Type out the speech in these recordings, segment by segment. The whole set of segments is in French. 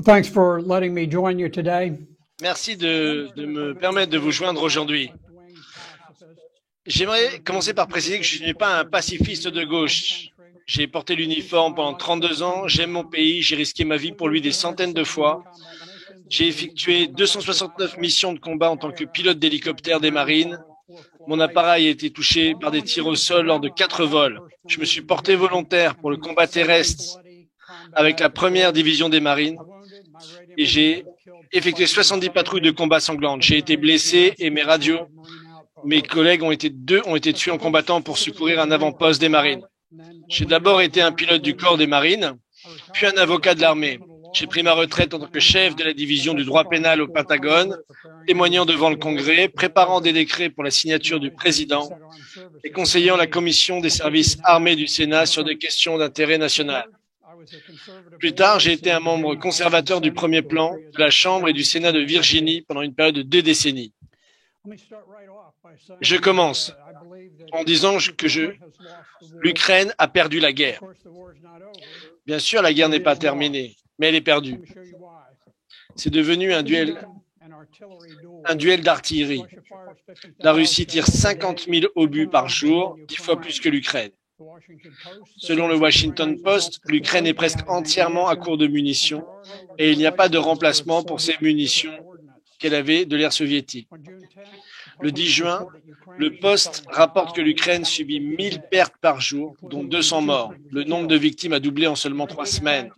Thanks for letting me join you today. Merci de me permettre de vous joindre aujourd'hui. J'aimerais commencer par préciser que je n'ai pas un pacifiste de gauche. J'ai porté l'uniforme pendant 32 ans, j'aime mon pays, j'ai risqué ma vie pour lui des centaines de fois. J'ai effectué 269 missions de combat en tant que pilote d'hélicoptère des marines. Mon appareil a été touché par des tirs au sol lors de 4 vols. Je me suis porté volontaire pour le combat terrestre avec la première division des marines et j'ai effectué 70 patrouilles de combat sanglantes. J'ai été blessé et mes collègues ont été tués en combattant pour secourir un avant-poste des marines. J'ai d'abord été un pilote du corps des marines, puis un avocat de l'armée. J'ai pris ma retraite en tant que chef de la division du droit pénal au Pentagone, témoignant devant le Congrès, préparant des décrets pour la signature du président et conseillant la commission des services armés du Sénat sur des questions d'intérêt national. Plus tard, j'ai été un membre conservateur du premier plan de la Chambre et du Sénat de Virginie pendant une période de 2 décennies. Je commence en disant que l'Ukraine a perdu la guerre. Bien sûr, la guerre n'est pas terminée, mais elle est perdue. C'est devenu un duel d'artillerie. La Russie tire 50 000 obus par jour, 10 fois plus que l'Ukraine. Selon le Washington Post, l'Ukraine est presque entièrement à court de munitions et il n'y a pas de remplacement pour ces munitions qu'elle avait de l'ère soviétique. Le 10 juin, le Post rapporte que l'Ukraine subit 1000 pertes par jour, dont 200 morts. Le nombre de victimes a doublé en seulement 3 semaines.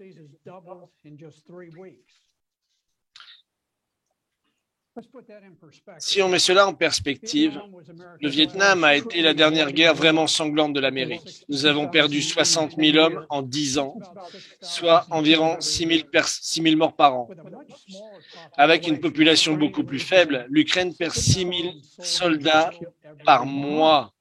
Si on met cela en perspective, le Vietnam a été la dernière guerre vraiment sanglante de l'Amérique. Nous avons perdu 60 000 hommes en 10 ans, soit environ 6 000 morts par an. Avec une population beaucoup plus faible, l'Ukraine perd 6 000 soldats par mois,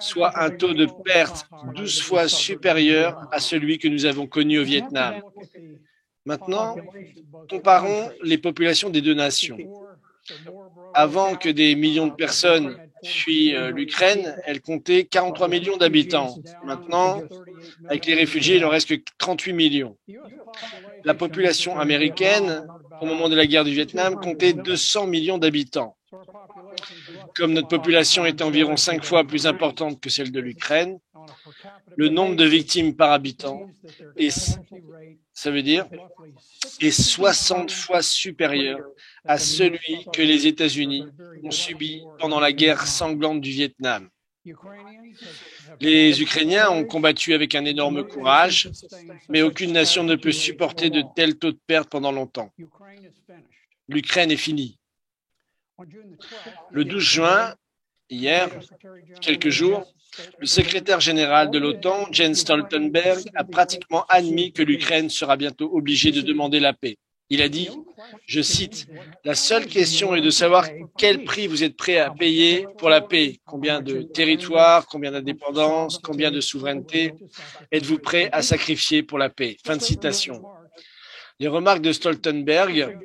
soit un taux de perte 12 fois supérieur à celui que nous avons connu au Vietnam. Maintenant, comparons les populations des deux nations. Avant que des millions de personnes fuient l'Ukraine, elle comptait 43 millions d'habitants. Maintenant, avec les réfugiés, il n'en reste que 38 millions. La population américaine, au moment de la guerre du Vietnam, comptait 200 millions d'habitants. Comme notre population est environ 5 fois plus importante que celle de l'Ukraine, le nombre de victimes par habitant est 60 fois supérieur à celui que les États-Unis ont subi pendant la guerre sanglante du Vietnam. Les Ukrainiens ont combattu avec un énorme courage, mais aucune nation ne peut supporter de tels taux de perte pendant longtemps. L'Ukraine est finie. Le 12 juin, hier, quelques jours, le secrétaire général de l'OTAN, Jens Stoltenberg, a pratiquement admis que l'Ukraine sera bientôt obligée de demander la paix. Il a dit, je cite, « La seule question est de savoir quel prix vous êtes prêt à payer pour la paix. Combien de territoires, combien d'indépendance, combien de souveraineté êtes-vous prêt à sacrifier pour la paix ?» Fin de citation. Les remarques de Stoltenberg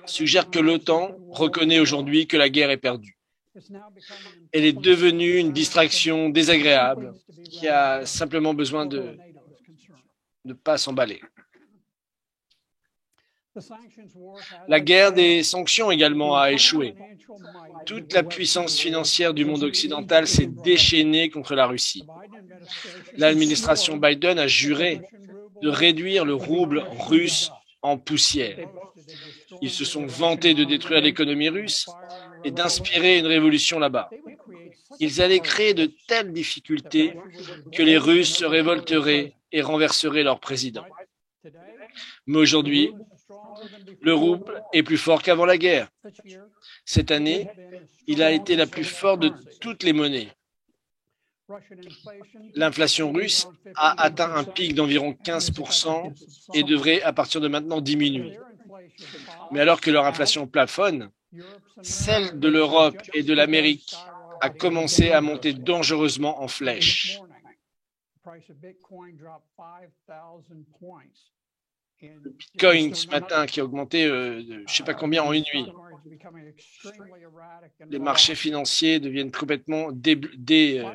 suggèrent que l'OTAN reconnaît aujourd'hui que la guerre est perdue. Elle est devenue une distraction désagréable qui a simplement besoin de ne pas s'emballer. La guerre des sanctions également a échoué. Toute la puissance financière du monde occidental s'est déchaînée contre la Russie. L'administration Biden a juré de réduire le rouble russe en poussière. Ils se sont vantés de détruire l'économie russe et d'inspirer une révolution là-bas. Ils allaient créer de telles difficultés que les Russes se révolteraient et renverseraient leur président. Mais aujourd'hui, le rouble est plus fort qu'avant la guerre. Cette année, il a été la plus forte de toutes les monnaies. L'inflation russe a atteint un pic d'environ 15% et devrait à partir de maintenant diminuer. Mais alors que leur inflation plafonne, celle de l'Europe et de l'Amérique a commencé à monter dangereusement en flèche. Le Bitcoin ce matin qui a augmenté de je ne sais pas combien en une nuit. Les marchés financiers deviennent complètement débridés.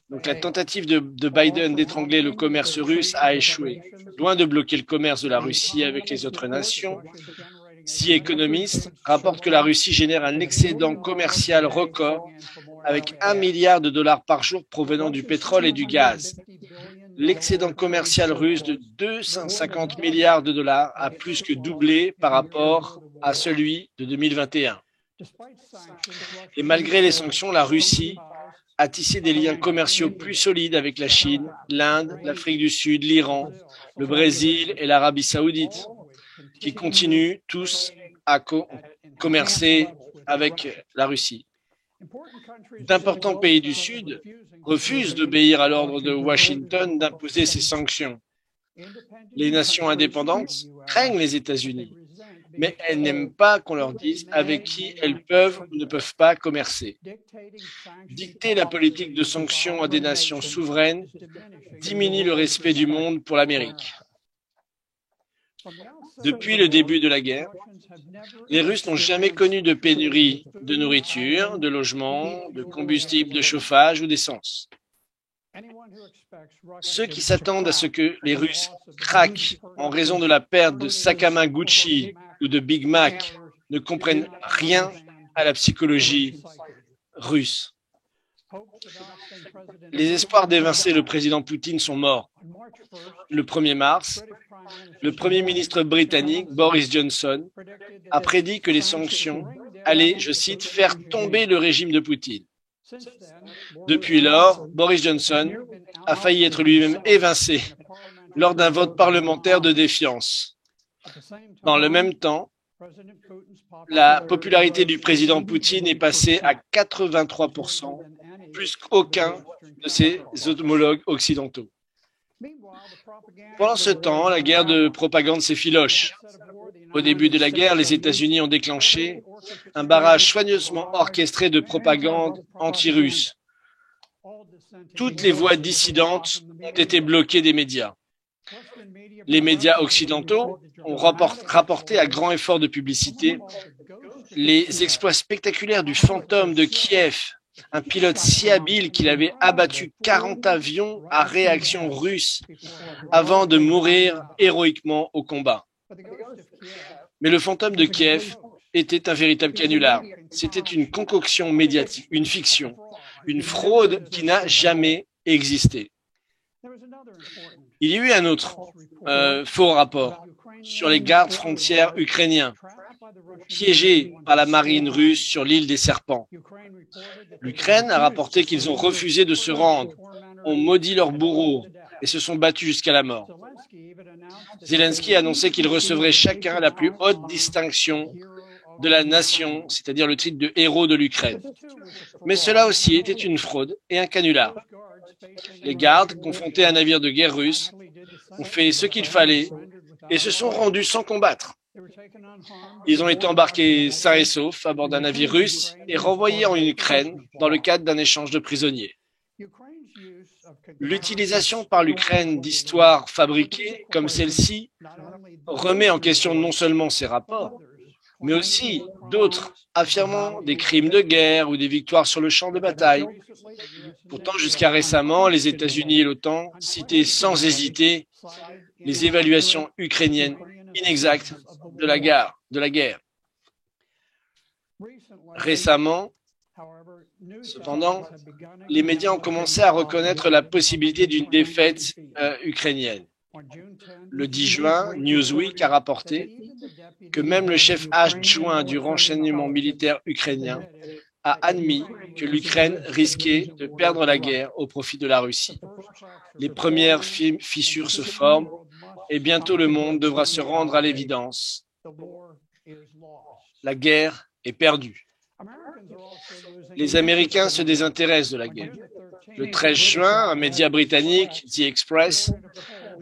Donc la tentative de Biden d'étrangler le commerce russe a échoué. Loin de bloquer le commerce de la Russie avec les autres nations, The Economist rapporte que la Russie génère un excédent commercial record avec 1 milliard de dollars par jour provenant du pétrole et du gaz. L'excédent commercial russe de 250 milliards de dollars a plus que doublé par rapport à celui de 2021. Et malgré les sanctions, la Russie a tissé des liens commerciaux plus solides avec la Chine, l'Inde, l'Afrique du Sud, l'Iran, le Brésil et l'Arabie saoudite, qui continuent tous à commercer avec la Russie. D'importants pays du Sud refusent d'obéir à l'ordre de Washington d'imposer ces sanctions. Les nations indépendantes craignent les États-Unis, mais elles n'aiment pas qu'on leur dise avec qui elles peuvent ou ne peuvent pas commercer. Dicter la politique de sanctions à des nations souveraines diminue le respect du monde pour l'Amérique. Depuis le début de la guerre, les Russes n'ont jamais connu de pénurie de nourriture, de logement, de combustible de chauffage ou d'essence. Ceux qui s'attendent à ce que les Russes craquent en raison de la perte de sacs à main Gucci ou de Big Mac ne comprennent rien à la psychologie russe. Les espoirs d'évincer le président Poutine sont morts. Le 1er mars, le Premier ministre britannique Boris Johnson a prédit que les sanctions allaient, je cite, faire tomber le régime de Poutine. Depuis lors, Boris Johnson a failli être lui-même évincé lors d'un vote parlementaire de défiance. Dans le même temps, la popularité du président Poutine est passée à 83%, plus qu'aucun de ses homologues occidentaux. Pendant ce temps, la guerre de propagande s'effiloche. Au début de la guerre, les États-Unis ont déclenché un barrage soigneusement orchestré de propagande anti-russe. Toutes les voix dissidentes ont été bloquées des médias. Les médias occidentaux ont rapporté à grand effort de publicité les exploits spectaculaires du fantôme de Kiev, un pilote si habile qu'il avait abattu 40 avions à réaction russe avant de mourir héroïquement au combat. Mais le fantôme de Kiev était un véritable canular. C'était une concoction médiatique, une fiction, une fraude qui n'a jamais existé. Il y a eu un autre faux rapport sur les gardes frontières ukrainiens, piégés par la marine russe sur l'île des Serpents. L'Ukraine a rapporté qu'ils ont refusé de se rendre, ont maudit leurs bourreaux et se sont battus jusqu'à la mort. Zelensky a annoncé qu'il recevrait chacun la plus haute distinction de la nation, c'est-à-dire le titre de héros de l'Ukraine. Mais cela aussi était une fraude et un canular. Les gardes, confrontés à un navire de guerre russe, ont fait ce qu'il fallait et se sont rendus sans combattre. Ils ont été embarqués sains et saufs à bord d'un navire russe et renvoyés en Ukraine dans le cadre d'un échange de prisonniers. L'utilisation par l'Ukraine d'histoires fabriquées comme celle-ci remet en question non seulement ses rapports, mais aussi d'autres affirmant des crimes de guerre ou des victoires sur le champ de bataille. Pourtant, jusqu'à récemment, les États-Unis et l'OTAN citaient sans hésiter les évaluations ukrainiennes inexactes de la guerre. Récemment, cependant, les médias ont commencé à reconnaître la possibilité d'une défaite ukrainienne. Le 10 juin, Newsweek a rapporté que même le chef adjoint du renseignement militaire ukrainien a admis que l'Ukraine risquait de perdre la guerre au profit de la Russie. Les premières fissures se forment et bientôt le monde devra se rendre à l'évidence. La guerre est perdue. Les Américains se désintéressent de la guerre. Le 13 juin, un média britannique, The Express,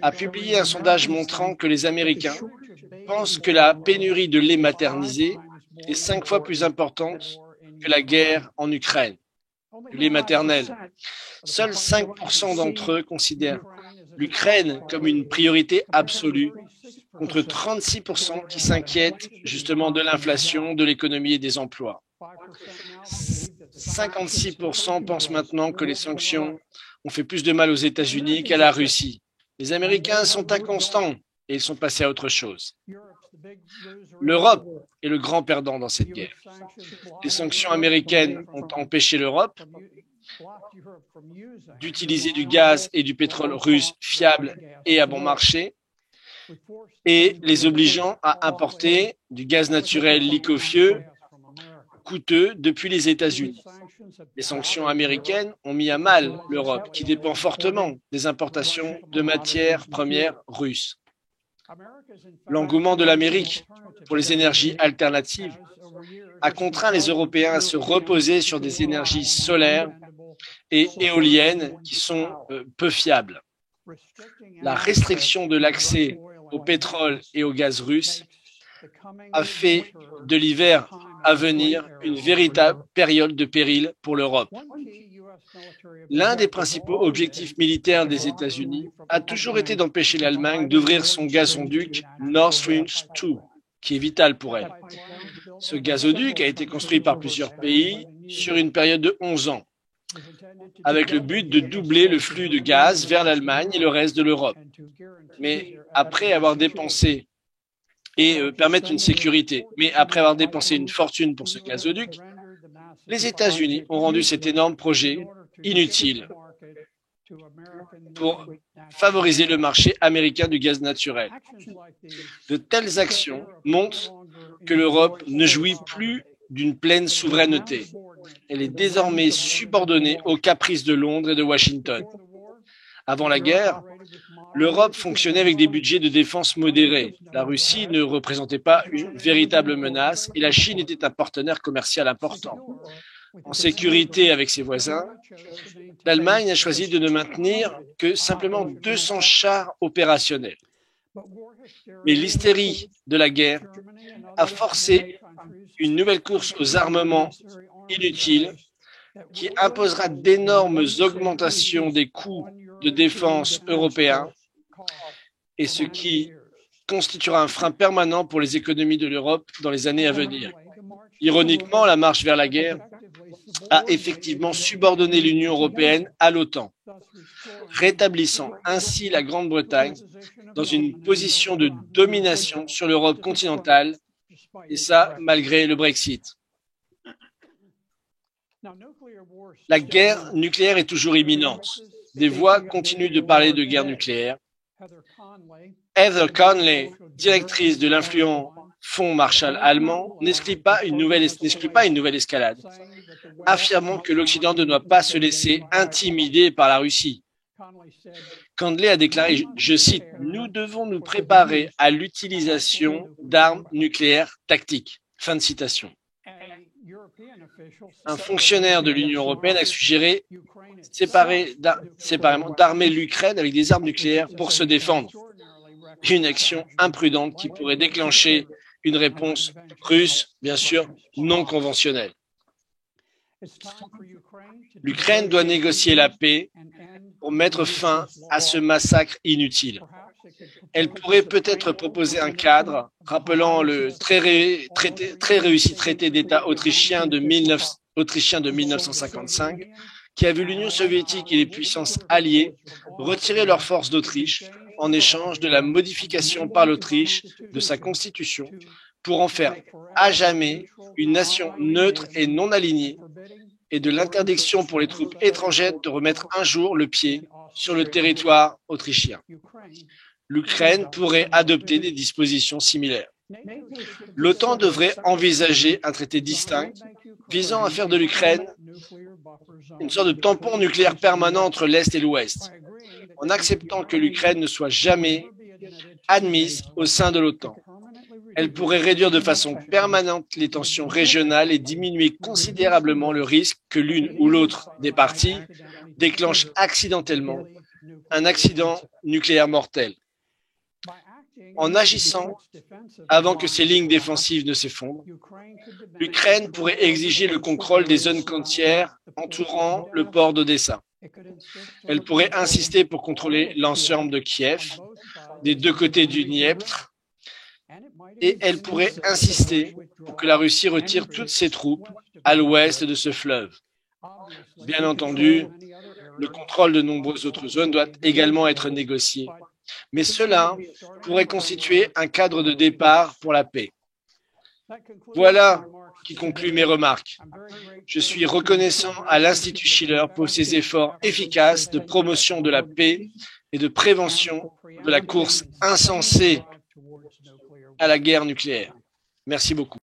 a publié un sondage montrant que les Américains pensent que la pénurie de lait maternisé est 5 fois plus importante que la guerre en Ukraine, du lait maternel. Seuls 5% d'entre eux considèrent l'Ukraine comme une priorité absolue, contre 36% qui s'inquiètent justement de l'inflation, de l'économie et des emplois. 56% pensent maintenant que les sanctions ont fait plus de mal aux États-Unis qu'à la Russie. Les Américains sont inconstants et ils sont passés à autre chose. L'Europe est le grand perdant dans cette guerre. Les sanctions américaines ont empêché l'Europe d'utiliser du gaz et du pétrole russe fiables et à bon marché, et les obligeant à importer du gaz naturel liquéfié coûteux depuis les États-Unis. Les sanctions américaines ont mis à mal l'Europe, qui dépend fortement des importations de matières premières russes. L'engouement de l'Amérique pour les énergies alternatives a contraint les Européens à se reposer sur des énergies solaires et éoliennes qui sont peu fiables. La restriction de l'accès au pétrole et au gaz russe a fait de l'hiver à venir une véritable période de péril pour l'Europe. L'un des principaux objectifs militaires des États-Unis a toujours été d'empêcher l'Allemagne d'ouvrir son gazoduc Nord Stream 2, qui est vital pour elle. Ce gazoduc a été construit par plusieurs pays sur une période de 11 ans, avec le but de doubler le flux de gaz vers l'Allemagne et le reste de l'Europe. Mais après avoir dépensé et permettre une sécurité. Mais après avoir dépensé une fortune pour ce gazoduc, les États-Unis ont rendu cet énorme projet inutile pour favoriser le marché américain du gaz naturel. De telles actions montrent que l'Europe ne jouit plus d'une pleine souveraineté. Elle est désormais subordonnée aux caprices de Londres et de Washington. Avant la guerre, l'Europe fonctionnait avec des budgets de défense modérés. La Russie ne représentait pas une véritable menace et la Chine était un partenaire commercial important. En sécurité avec ses voisins, l'Allemagne a choisi de ne maintenir que simplement 200 chars opérationnels. Mais l'hystérie de la guerre a forcé une nouvelle course aux armements inutiles qui imposera d'énormes augmentations des coûts de défense européens et ce qui constituera un frein permanent pour les économies de l'Europe dans les années à venir. Ironiquement, la marche vers la guerre a effectivement subordonné l'Union européenne à l'OTAN, rétablissant ainsi la Grande-Bretagne dans une position de domination sur l'Europe continentale, et ça malgré le Brexit. La guerre nucléaire est toujours imminente. Des voix continuent de parler de guerre nucléaire. Heather Conley, directrice de l'influent Fonds Marshall allemand, n'exclut pas une nouvelle escalade, affirmant que l'Occident ne doit pas se laisser intimider par la Russie. Conley a déclaré, je cite, « Nous devons nous préparer à l'utilisation d'armes nucléaires tactiques ». Fin de citation. Un fonctionnaire de l'Union européenne a suggéré séparément d'armer l'Ukraine avec des armes nucléaires pour se défendre. Une action imprudente qui pourrait déclencher une réponse russe, bien sûr, non conventionnelle. L'Ukraine doit négocier la paix pour mettre fin à ce massacre inutile. Elle pourrait peut-être proposer un cadre rappelant le très réussi traité d'État autrichien de 1955 qui a vu l'Union soviétique et les puissances alliées retirer leurs forces d'Autriche en échange de la modification par l'Autriche de sa constitution pour en faire à jamais une nation neutre et non alignée et de l'interdiction pour les troupes étrangères de remettre un jour le pied sur le territoire autrichien. L'Ukraine pourrait adopter des dispositions similaires. L'OTAN devrait envisager un traité distinct visant à faire de l'Ukraine une sorte de tampon nucléaire permanent entre l'Est et l'Ouest, en acceptant que l'Ukraine ne soit jamais admise au sein de l'OTAN. Elle pourrait réduire de façon permanente les tensions régionales et diminuer considérablement le risque que l'une ou l'autre des parties déclenche accidentellement un accident nucléaire mortel. En agissant avant que ces lignes défensives ne s'effondrent, l'Ukraine pourrait exiger le contrôle des zones côtières entourant le port d'Odessa. Elle pourrait insister pour contrôler l'ensemble de Kiev, des deux côtés du Dniepr, et elle pourrait insister pour que la Russie retire toutes ses troupes à l'ouest de ce fleuve. Bien entendu, le contrôle de nombreuses autres zones doit également être négocié, mais cela pourrait constituer un cadre de départ pour la paix. Voilà qui conclut mes remarques. Je suis reconnaissant à l'Institut Schiller pour ses efforts efficaces de promotion de la paix et de prévention de la course insensée à la guerre nucléaire. Merci beaucoup.